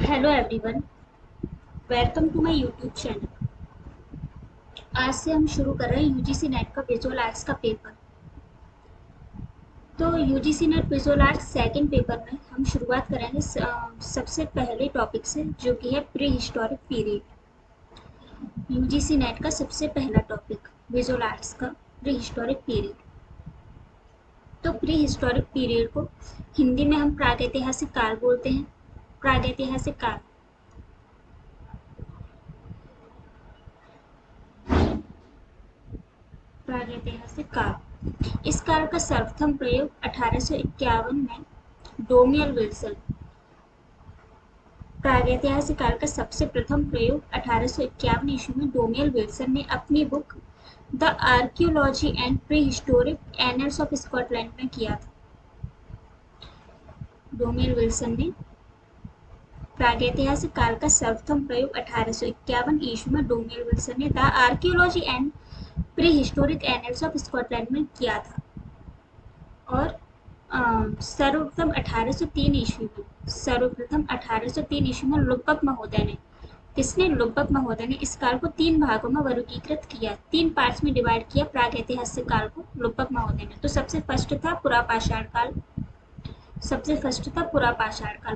Hello everyone, welcome to my YouTube channel. आज से हम शुरू कर रहे हैं यूजीसी नेट का विजुअल आर्ट्स का पेपर। तो UGC NET visual arts second paper में हम शुरुआत करेंगे सबसे पहले टॉपिक से, जो कि है pre historic period. UGC NET का सबसे पहला टॉपिक विजुअल आर्ट्स का प्री हिस्टोरिक पीरियड। तो प्री हिस्टोरिक पीरियड को हिंदी में हम प्रागैतिहासिक काल बोलते हैं। प्रागैतिहासिक काल प्रागैतिहासिक काल इस काल का सर्वप्रथम प्रयोग 1851 में डोमियल विल्सन। प्रागैतिहासिक काल का सबसे प्रथम प्रयोग 1851 ईस्वी में डोमियल विल्सन ने अपनी book the archaeology and pre historic annuls of Scotland में किया था। डोमियल विल्सन ने प्रागैतिहासिक काल का सर्वप्रथम प्रयोग 1851 ईस्वी में डोमियल विल्सन ने the archaeology and pre historic annuls of Scotland में किया था। और सर्वप्रथम 1803 ईस्वी में लुबक महोदय ने लुबक महोदय ने इस काल को 3 भागों में वर्गीकृत किया, 3 पार्ट्स में डिवाइड किया प्रागैतिहासिक काल को लुबक महोदय ने। तो सबसे फर्स्ट था पुरापाषाण काल।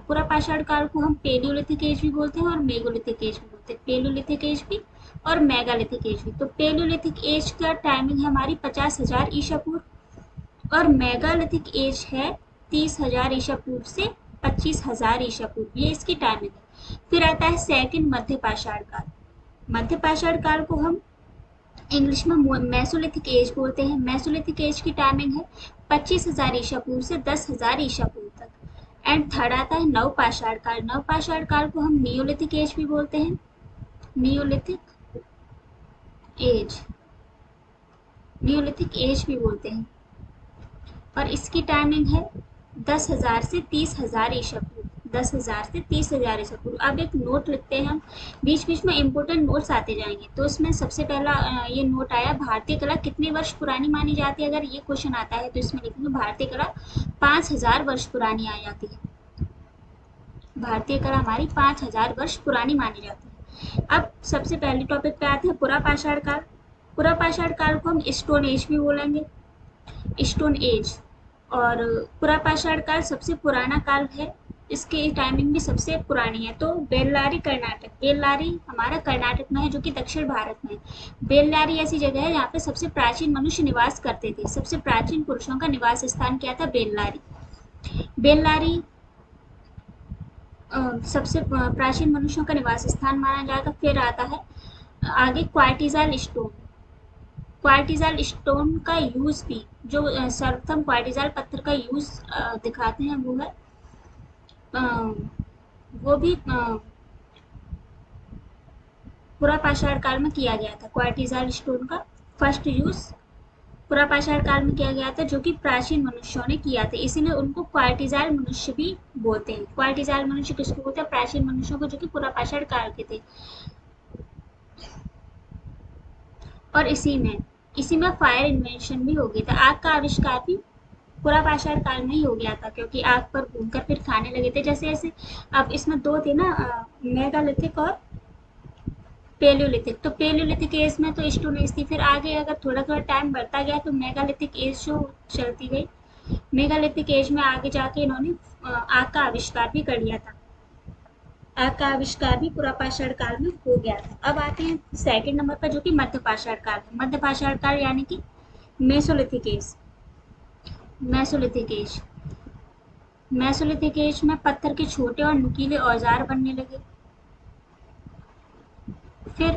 पुरापाषाण काल को हम पेलियोलिथिक एज भी बोलते हैं और मेगालिथिक एज भी बोलते हैं। पेलियोलिथिक एज भी और मेगालिथिक एज भी। तो पेलियोलिथिक एज का टाइमिंग है हमारी 50,000 ईसा पूर्व और मेगालिथिक एज है 30,000 ईसा पूर्व से 25,000 ईसा पूर्व। ये इसकी टाइमिंग है। फिर आता है सेकंड मध्यपाषाण काल। मध्यपाषाण काल को हम इंग्लिश में मेसोलिथिक एज बोलते हैं। मेसोलिथिक एज की टाइमिंग है 25,000 ईसा पूर्व से 10,000 ईसा पूर्व तक। एंड थर्ड आता है नवपाषाण काल। नवपाषाण काल को हम नियोलिथिक एज भी बोलते हैं। नियोलिथिक एज भी बोलते हैं और इसकी टाइमिंग है 10,000 से 30,000 ईसा पूर्व। 10,000 से 30,000 ईसा पूर्व। अब एक नोट लिखते हैं हम, बीच बीच में इंपोर्टेंट नोट्स आते जाएंगे। तो इसमें सबसे पहला ये नोट आया, भारतीय कला कितने वर्ष पुरानी मानी जाती है। अगर ये क्वेश्चन आता है तो इसमें लिखेंगे भारतीय कला 5,000 वर्ष पुरानी आ जाती है। भारतीय कला हमारी 5,000 वर्ष पुरानी मानी जाती है। अब सबसे पहले टॉपिक पे आते हैं पुरापाषाण काल। पुरापाषाण काल को हम स्टोन एज भी बोलेंगे, स्टोन एज। और पुरापाषाण काल सबसे पुराना काल है, इसकी टाइमिंग भी सबसे पुरानी है। तो बेल्लारी कर्नाटक, बेल्लारी हमारा कर्नाटक में है जो कि दक्षिण भारत में है। बेल्लारी ऐसी जगह है जहाँ पे सबसे प्राचीन मनुष्य निवास करते थे। सबसे प्राचीन पुरुषों का निवास स्थान क्या था? बेल्लारी। बेल्लारी सबसे प्राचीन मनुष्यों का निवास स्थान माना जाएगा। फिर आता है आगे क्वार्टिजाल स्टोन। क्वार्टिजाल स्टोन का यूज भी, जो सर्वप्रथम क्वार्टिजाल पत्थर का यूज दिखाते हैं वो है वो भी पुरापाषाण काल में किया गया था। क्वार्टिजाल स्टोन का फर्स्ट यूज पुरापाषाण काल में किया गया था, जो कि प्राचीन मनुष्यों ने किया था, इसीलिए उनको क्वार्टिजाल मनुष्य भी बोलते हैं। क्वार्टिजाल मनुष्य किसको बोलते हैं? प्राचीन मनुष्यों को, जो कि पुरापाषाण काल के थे। और इसी में फायर इन्वेंशन भी हो गया था। आग का आविष्कार भी पुरापाषाण काल में ही हो गया था, क्योंकि आग पर भूनकर फिर खाने लगे थे। जैसे जैसे अब इसमें दो थे ना, मेगालिथिक और पेलियोलिथिक। तो पेलियोलिथिक एज में तो स्टोन एज थी, फिर आगे अगर थोड़ा थोड़ा टाइम बढ़ता गया तो मेगालिथिक एज जो चलती गई। मेगालिथिक एज में आगे जाके इन्होंने आग का आविष्कार भी कर लिया था। आग का आविष्कार भी पुरापाषाण काल में हो गया था। अब आते हैं सेकंड नंबर पर, जो कि मध्यपाषाण काल है। मध्यपाषाण काल यानी कि Mesolithic as. Mesolithic as Mesolithic as में पत्थर के छोटे और नुकीले औजार बनने लगे। फिर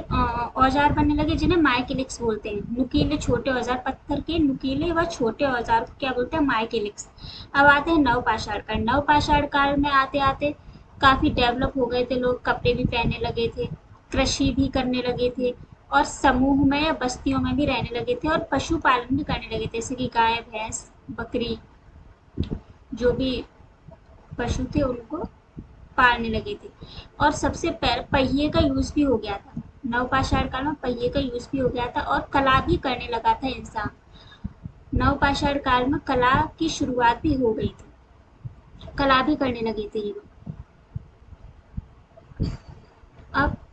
औजार बनने लगे जिन्हें माइकेलिक्स बोलते हैं। नुकीले छोटे औजार, पत्थर के नुकीले व छोटे औजार को क्या बोलते हैं? माइकेलिक्स। अब आते हैं नवपाषाण काल। नवपाषाण काल में आते आते काफी डेवलप हो गए थे लोग, कपड़े भी पहनने लगे थे, कृषि भी करने लगे थे और समूह में या बस्तियों में भी रहने लगे थे और पशुपालन भी करने लगे थे, जैसे कि गाय भैंस बकरी, जो भी पशु थे उनको पालने लगे थे। और सबसे पहिए का यूज भी हो गया था। नवपाषाण काल में पहिए का यूज भी हो गया था और कला भी करने लगा था इंसान। नवपाषाण काल में कला की शुरुआत भी हो गई थी, कला भी करने लगे थे ये लोग।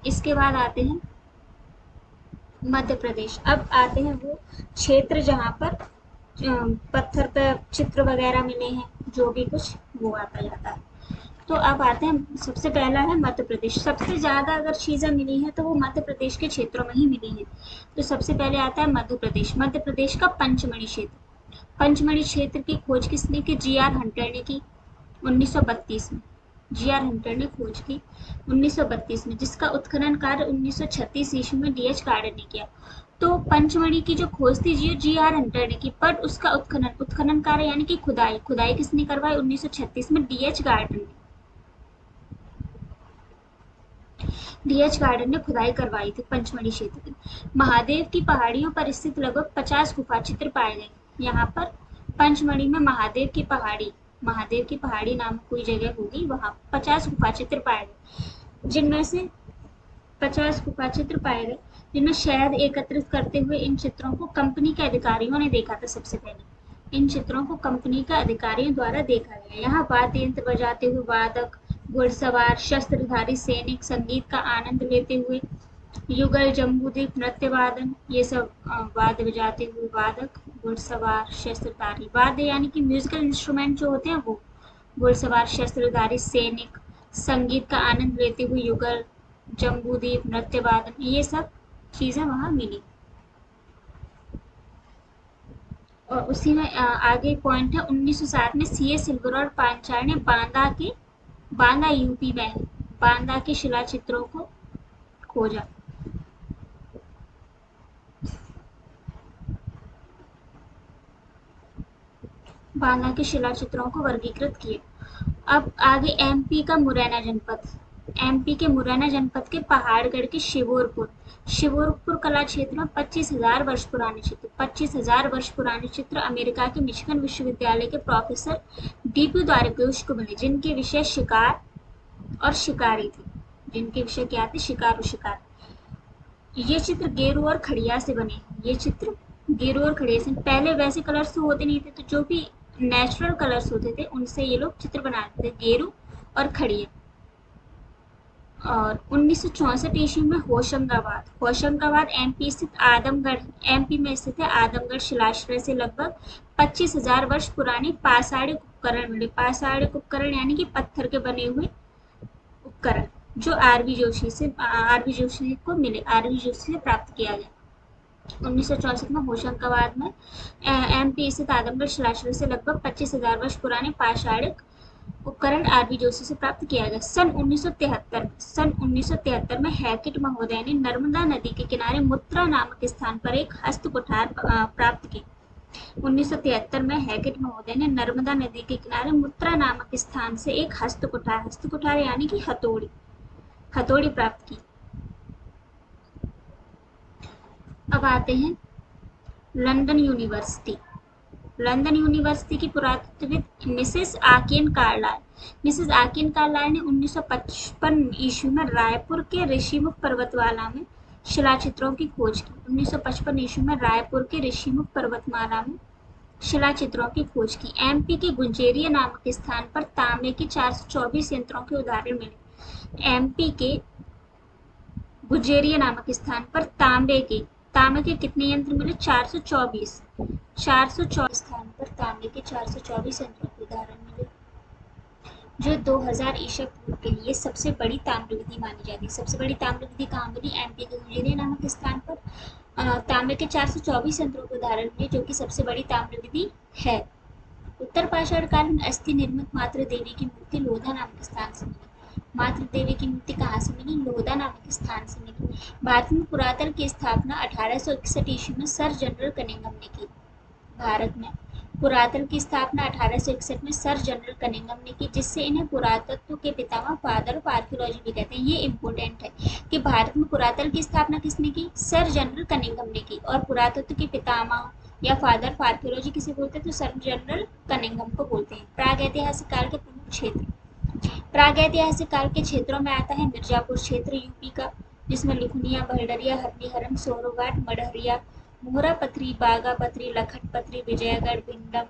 इसके बाद आते हैं मध्य प्रदेश। अब आते हैं वो क्षेत्र जहाँ पर पत्थर पे चित्र वगैरह मिले हैं, जो भी कुछ वो आता जाता है। तो अब आते हैं, सबसे पहला है मध्य प्रदेश। सबसे ज़्यादा अगर चीज़ें मिली हैं तो वो मध्य प्रदेश के क्षेत्रों में ही मिली हैं। तो सबसे पहले आता है मध्य प्रदेश। मध्य प्रदेश का पंचमढ़ी क्षेत्र। पंचमढ़ी क्षेत्र की खोज किसने की? जी.आर. हंटर ने की 1932 में। जी.आर. हंटर ने खोज की 1932 में, जिसका उत्खनन कार्य 1936 ईस्वी में डी.एच. गार्डन ने किया। तो पंचमढ़ी की जो खोज थी जी.आर. हंटर ने की, पर उसका उत्खनन कार्य यानी कि खुदाई किसने करवाई? 1936 में डी.एच. गार्डन ने। डी.एच. गार्डन ने खुदाई करवाई थी पंचमढ़ी क्षेत्र की। महादेव की पहाड़ियों पर स्थित लगभग 50 गुफा चित्र पाए गए। यहाँ पर पंचमढ़ी में महादेव की पहाड़ी नामक कोई जगह होगी, वहाँ 50 गुफा चित्र पाए गए, जिनमें से 50 गुफा चित्र पाए गए, जिनमें शहद एकत्रित करते हुए इन चित्रों को कंपनी के अधिकारियों ने देखा था। सबसे पहले इन चित्रों को कंपनी के अधिकारियों द्वारा देखा गया। यहाँ वाद्य यंत्र बजाते हुए वादक, घुड़सवार, शस्त्रधारी सैनिक, संगीत का आनंद लेते हुए युगल, जम्बूदीप, नृत्य वादन, ये सब वाद्य बजाते हुए वादक, घुड़सवार, शस्त्रधारी। वाद्य यानी कि म्यूजिकल इंस्ट्रूमेंट जो होते हैं वो, घुड़सवार, शस्त्रधारी सैनिक, संगीत का आनंद लेते हुए युगल, जम्बूदीप, नृत्य वादन, ये सब चीजें वहां मिली। और उसी में आगे पॉइंट है 1907 में सी.ए. सिल्वर और पांचाल ने बांदा यूपी में है, बांदा के शिला चित्रों को खोजा। बांदा के शिला चित्रों को वर्गीकृत किए। अब आगे एमपी का मुरैना जनपद। एमपी के मुरैना जनपद के पहाड़गढ़ के शिवोरपुर कला क्षेत्र में 25,000 वर्ष पुराने चित्र 25,000 वर्ष पुराने चित्र अमेरिका के मिशिगन विश्वविद्यालय के प्रोफेसर डीपी द्वारकेश को मिले, जिनके विषय शिकार और शिकारी थे। जिनके विषय क्या थे? शिकार और शिकार। ये चित्र गेरू और खड़िया से बने हैं। ये चित्र गेरू और खड़िया से, पहले वैसे कलर्स तो होते नहीं थे, तो जो भी नेचुरल कलर्स होते थे उनसे ये लोग चित्र बनाते थे, गेरू और खड़िया। और 1964 ईस्वी में होशंगाबाद एमपी में स्थित है। आदमगढ़ शिलाश्रय से लगभग 25,000 वर्ष पुराने पाषाणिक उपकरण मिले। पाषाणिक उपकरण यानी कि पत्थर के बने हुए उपकरण, जो आरबी जोशी को मिले, आरबी जोशी से प्राप्त किया गया। 1964 में होशंगाबाद में एमपी स्थित आदमगढ़ शिलाश्रय से लगभग 25,000 वर्ष पुराने पाषाणिक उपकरण आरबी जोशी से प्राप्त किया गया। सन 1973 में हैकेट महोदय ने नर्मदा नदी के किनारे मुत्रा नामक स्थान पर एक हस्त कुठार प्राप्त की। 1973 में हैकेट महोदय ने नर्मदा नदी के किनारे मुत्रा नामक स्थान से एक हस्त कुठार यानी कि हथौड़ी प्राप्त की। अब आते हैं लंदन यूनिवर्सिटी की पुरातत्वविद मिसेस आकियन कार्लाइल ने 1955 ईस्वी में रायपुर के ऋषिमुख पर्वतमाला में शिलाचित्रों की खोज की। 1955 ईस्वी में रायपुर के ऋषिमुख पर्वतमाला में शिलाचित्रों की खोज की। एमपी के गुंजेरिया नामक स्थान पर तांबे के 424 यंत्रों के उदाहरण मिले। एमपी के गुंजेरिया नामक स्थान पर तांबे के कितने यंत्र मिले? 424 स्थान पर तांबे के 424 यंत्रों के उदाहरण मिले, जो 2000 ईसा पूर्व के लिए सबसे बड़ी ताम्रविधि मानी जाती है। सबसे बड़ी ताम्रविधि कहाँ मिली? एमपी के गुंजेरिया नामक स्थान पर तांबे के 424 यंत्रों के उदाहरण मिले, जो कि सबसे बड़ी ताम्रविधि है। उत्तर पाषाण काल में अस्थि निर्मित मातृ देवी की मूर्ति लोधा नामक स्थान से मिली। मातृ देवी की मूर्ति कहाँ से मिली? लोधा नामक स्थान से मिली। भारत में पुरातन की स्थापना 1861 ईस्वी में सर जनरल कनिंघम ने की। भारत में पुरातन की स्थापना 1861 में सर जनरल कनिंघम ने की, जिससे इन्हें पुरातत्व के पितामह, फादर ऑफ आर्कियोलॉजी भी कहते हैं। ये इंपॉर्टेंट है कि भारत में पुरातन की स्थापना किसने की? सर जनरल कनिंघम ने की। और पुरातत्व के पितामह या फादर ऑफ आर्कियोलॉजी किसे बोलते हैं? तो सर जनरल कनिंघम को बोलते हैं। प्रागैतिहासिक काल के प्रमुख क्षेत्र। प्रागैतिहासिक काल के क्षेत्रों में आता है मिर्जापुर क्षेत्र यूपी का, जिसमें लुखनिया, भलडरिया, हरनीहरम, सोरोघाट, मडहरिया, मोहरा पथरी, बागा पथरी, लखट पथरी, विजयगढ़, भिंडम,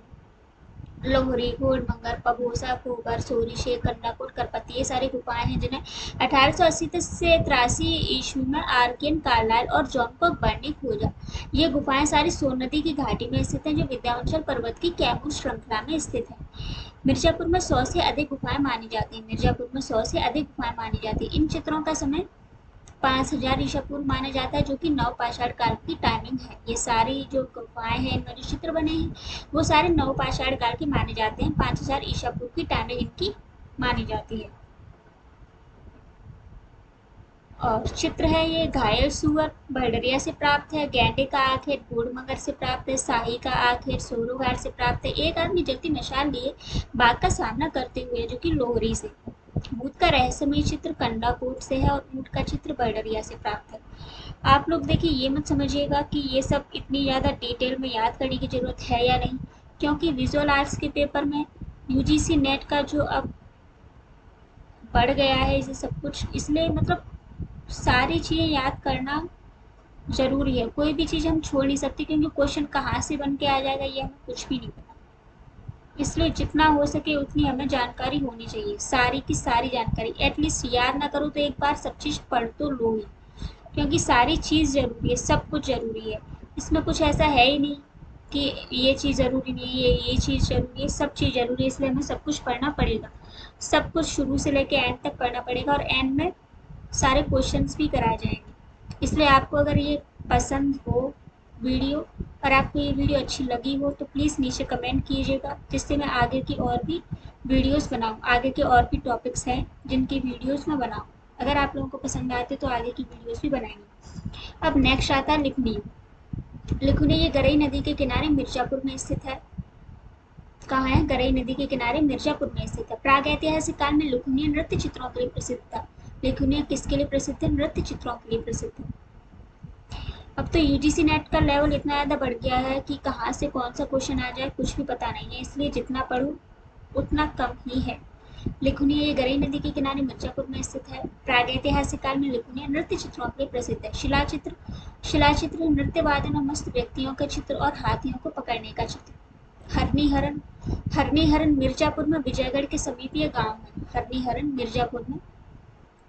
लोहरी, घोड़मंगर, पबोसा, खोबर, सोरीशे, कंडाकोट, करपति, ये सारी गुफाएं हैं जिन्हें 1880 से 83 ईस्वी में आर्कियन, कार्लाइल और जॉन कॉकबर्न ने खोजा। ये गुफाएं सारी सोन नदी की घाटी में स्थित हैं जो विंध्याचल पर्वत की कैमूर श्रृंखला में स्थित है। मिर्जापुर में 100 से अधिक गुफाएं मानी जाती हैं। मिर्जापुर में 100 से अधिक गुफाएं मानी जाती हैं। इन चित्रों का समय 5000 ईसा पूर्व माना जाता है जो कि नवपाषाण काल की टाइमिंग है। ये सारी जो गुफाएं हैं इनमें जो चित्र बने हैं वो सारे नवपाषाण काल के माने जाते हैं। 5000 ईसा पूर्व की टाइमिंग इनकी मानी जाती है। और चित्र है ये घायल सुअर भैडरिया से प्राप्त है, गैंडे का आखेट बूढ़मगर से प्राप्त है, शाही का आखेट सोरोघाट से प्राप्त है। एक आदमी जलती मशाल लिए बाघ का सामना करते हुए जो कि लोहरी से। भूत का रहस्यमय चित्र कंडाकोट से है और ऊंट का चित्र भैडरिया से प्राप्त है। आप लोग देखिए ये मत समझिएगा कि ये सब इतनी ज़्यादा डिटेल में याद करने की ज़रूरत है या नहीं, क्योंकि विजुअल आर्ट्स के पेपर में यूजीसी नेट का जो अब बढ़ गया है इसे सब कुछ, इसलिए मतलब सारी चीज़ें याद करना ज़रूरी है। कोई भी चीज़ हम छोड़ नहीं सकते क्योंकि क्वेश्चन कहाँ से बन के आ जाएगा ये हमें कुछ भी नहीं पता। इसलिए जितना हो सके उतनी हमें जानकारी होनी चाहिए, सारी की सारी जानकारी। एटलीस्ट याद ना करो तो एक बार सब चीज़ पढ़ तो लो ही, क्योंकि सारी चीज़ ज़रूरी है, सब कुछ ज़रूरी है। इसमें कुछ ऐसा है ही नहीं कि ये चीज़ ज़रूरी नहीं है, ये चीज़ ज़रूरी है, सब चीज़ ज़रूरी है। इसलिए हमें सब कुछ पढ़ना पड़ेगा, सब कुछ शुरू से लेकर एंड तक पढ़ना पड़ेगा और एंड में सारे क्वेश्चंस भी कराए जाएंगे। इसलिए आपको अगर ये पसंद हो वीडियो और आपको ये वीडियो अच्छी लगी हो तो प्लीज़ नीचे कमेंट कीजिएगा, जिससे मैं आगे की और भी वीडियोस बनाऊँ। आगे के और भी टॉपिक्स हैं जिनकी वीडियोस मैं बनाऊँ। अगर आप लोगों को पसंद आते तो आगे की वीडियोस भी बनाएंगे। अब नेक्स्ट आता है लिखनी। लिखनी ये गरई नदी के किनारे मिर्जापुर में स्थित है। कहाँ है? गरई नदी के किनारे मिर्जापुर में स्थित है। प्रागैतिहासिक काल में लुखनीय नृत्य चित्रों के लिए प्रसिद्ध था। लेखनीय किसके लिए प्रसिद्ध है? नृत्य चित्रों के लिए प्रसिद्ध है। अब तो यूजीसी नेट का लेवल इतना ज़्यादा बढ़ गया है कि कहाँ से कौन सा क्वेश्चन आ जाए कुछ भी पता नहीं है, इसलिए जितना पढ़ो उतना कम ही है। लिखुनिया ये गरई नदी के किनारे मिर्जापुर में स्थित है। प्रागैतिहासिक काल में लिखुनिया नृत्य चित्रों के लिए प्रसिद्ध है। शिलाचित्र शिलाचित्र नृत्य वादन और मस्त व्यक्तियों का चित्र और हाथियों को पकड़ने का चित्र। हरनी हरन हरनी हरन मिर्जापुर में विजयगढ़ के समीप ये गाँव है। हरनी हरन मिर्जापुर में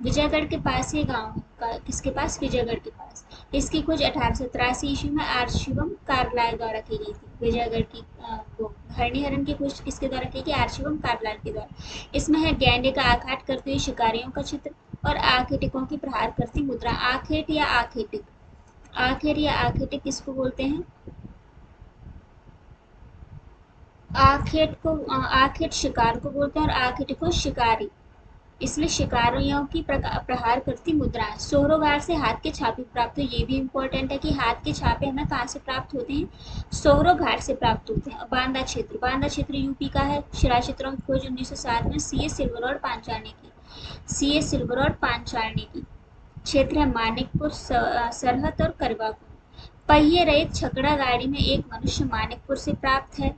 विजयगढ़ के पास ये गाँव है। किसके पास? विजयगढ़ के पास। इसकी खोज 1883 ईस्वी में आर्शिवम कार्लाइल द्वारा की गई थी। विजयगढ़ की वो हरणी हरन की खोज किसके द्वारा की गई? आर्शिवम कार्लाइल के द्वारा। इसमें है गैंडे का आघात करते हुए शिकारियों का चित्र और आखेटिकों की प्रहार करती मुद्रा। आखेट या आखेटिक, आखेट या आखेटिक किसको बोलते हैं? आखेट को आखेट शिकार को बोलते हैं और आखेटिक को शिकारी। इसलिए शिकारियों की प्रहार करती मुद्राएं। सोहरोगार से हाथ के छापे प्राप्त हुए। ये भी इम्पोर्टेंट है कि हाथ के छापे हमें कहाँ से प्राप्त होते हैं? सोहरोघाट से प्राप्त होते हैं। बांदा क्षेत्र यूपी का है। शिला चित्रों की खोज 1907 में सीए सिल्वर और पांचाल ने की। सीए सिल्वर और पांचाल ने की। क्षेत्र है मानिकपुर, सरहद और करवापुर। पहिए रहित छकड़ा गाड़ी में एक मनुष्य मानिकपुर से प्राप्त है।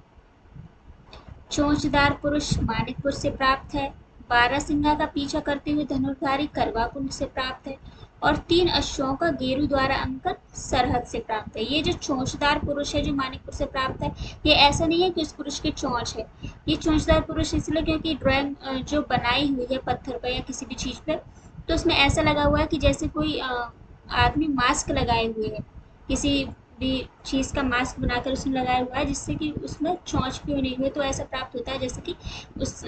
चोंचदार पुरुष मानिकपुर से प्राप्त है। बारहसिंगा का पीछा करते हुए धनुर्धारी करवाकुंड से प्राप्त है। और 3 अश्वों का गेरू द्वारा अंकन सरहद से प्राप्त है। ये जो चोंचदार पुरुष है जो मानिकपुर से प्राप्त है, ये ऐसा नहीं है कि उस पुरुष की चोंच है। ये चोंचदार पुरुष इसलिए क्योंकि ड्राइंग जो बनाई हुई है पत्थर पर या किसी भी चीज़ पर, तो उसमें ऐसा लगा हुआ है कि जैसे कोई आदमी मास्क लगाए हुए है, किसी भी चीज़ का मास्क बनाकर उसने लगाया हुआ है जिससे कि उसमें चोंच भी नहीं हुई, तो ऐसा प्राप्त होता है जैसे कि उस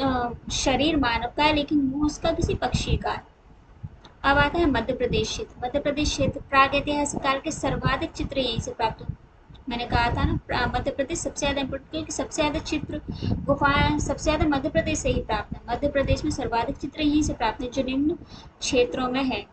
शरीर मानव का है लेकिन मुंह उसका किसी पक्षी का है। अब आता है मध्य प्रदेश क्षेत्र। मध्य प्रदेश क्षेत्र प्रागैतिहासिक काल के सर्वाधिक चित्र यहीं से प्राप्त हुए। मैंने कहा था ना मध्य प्रदेश सबसे ज़्यादा इम्पोर्टेंट क्योंकि सबसे ज़्यादा चित्र गुफाएं सबसे ज़्यादा मध्य प्रदेश से ही प्राप्त है। मध्य प्रदेश में सर्वाधिक चित्र यहीं से प्राप्त है जो निम्न क्षेत्रों में है।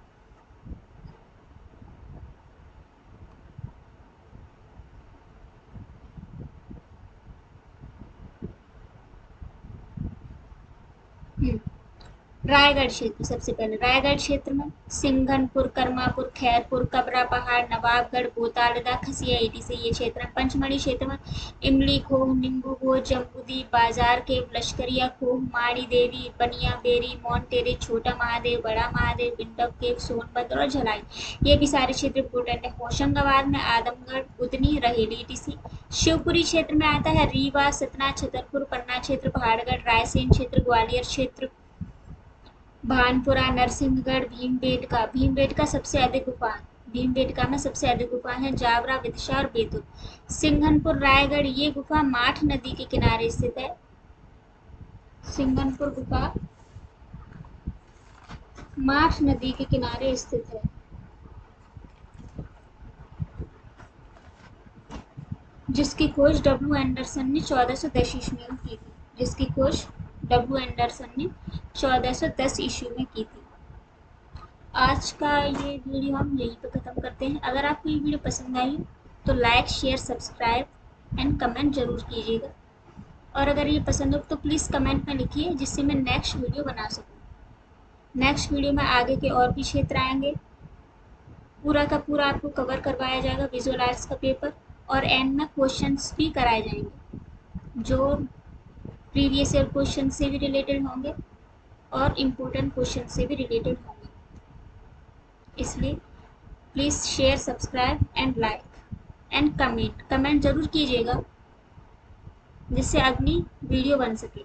रायगढ़ क्षेत्र, सबसे पहले रायगढ़ क्षेत्र में सिंघनपुर, कर्मापुर, खैरपुर, कबरा पहाड़, नवाबगढ़, बोतालदा, खसिया एटी से ये क्षेत्र है। पंचमढ़ी क्षेत्र में इमली खोह, नींबू खोह, जम्बूदी, बाजार केव, लश्करिया खोह, माड़ी देवी, बनिया बेरी, मोन्टेरे, छोटा महादेव, बड़ा महादेव, बिंडक केव, सोनभद्र और झलाई, ये भी सारे क्षेत्र इंपोर्टेंट है। होशंगाबाद में आदमगढ़, बुदनी, रहेली एटीसी। शिवपुरी क्षेत्र में आता है रीवा, सतना, छतरपुर, पन्ना क्षेत्र, पहाड़गढ़, रायसेन क्षेत्र, ग्वालियर क्षेत्र, भानपुरा, नरसिंहगढ़, भीमबेटका सबसे अधिक गुफा, भीमबेटका में सबसे अधिक गुफा है, जावरा, विदिशा और बैतूल। सिंघनपुर, रायगढ़, ये गुफा माठ नदी के किनारे स्थित है। सिंघनपुर गुफा माठ नदी के किनारे स्थित है। जिसकी खोज डब्ल्यू एंडरसन ने 1410 ईस्वी में की थी। जिसकी खोज डब्ल्यू एंडरसन ने 1410 ईस्वी में की थी। आज का ये वीडियो हम यहीं पे ख़त्म करते हैं। अगर आपको ये वीडियो पसंद आई तो like, share, subscribe and comment ज़रूर कीजिएगा। और अगर ये पसंद हो तो प्लीज़ कमेंट में लिखिए, जिससे मैं नेक्स्ट वीडियो बना सकूँ। नेक्स्ट वीडियो में आगे के और भी क्षेत्र आएंगे, पूरा का पूरा आपको कवर करवाया जाएगा विजुअल आर्ट्स का पेपर, और एंड में क्वेश्चंस भी कराए जाएंगे जो प्रीवियस ईयर क्वेश्चन से भी रिलेटेड होंगे और इम्पोर्टेंट क्वेश्चन से भी रिलेटेड होंगे। इसलिए please share, subscribe and like and comment ज़रूर कीजिएगा, जिससे अगली वीडियो बन सके।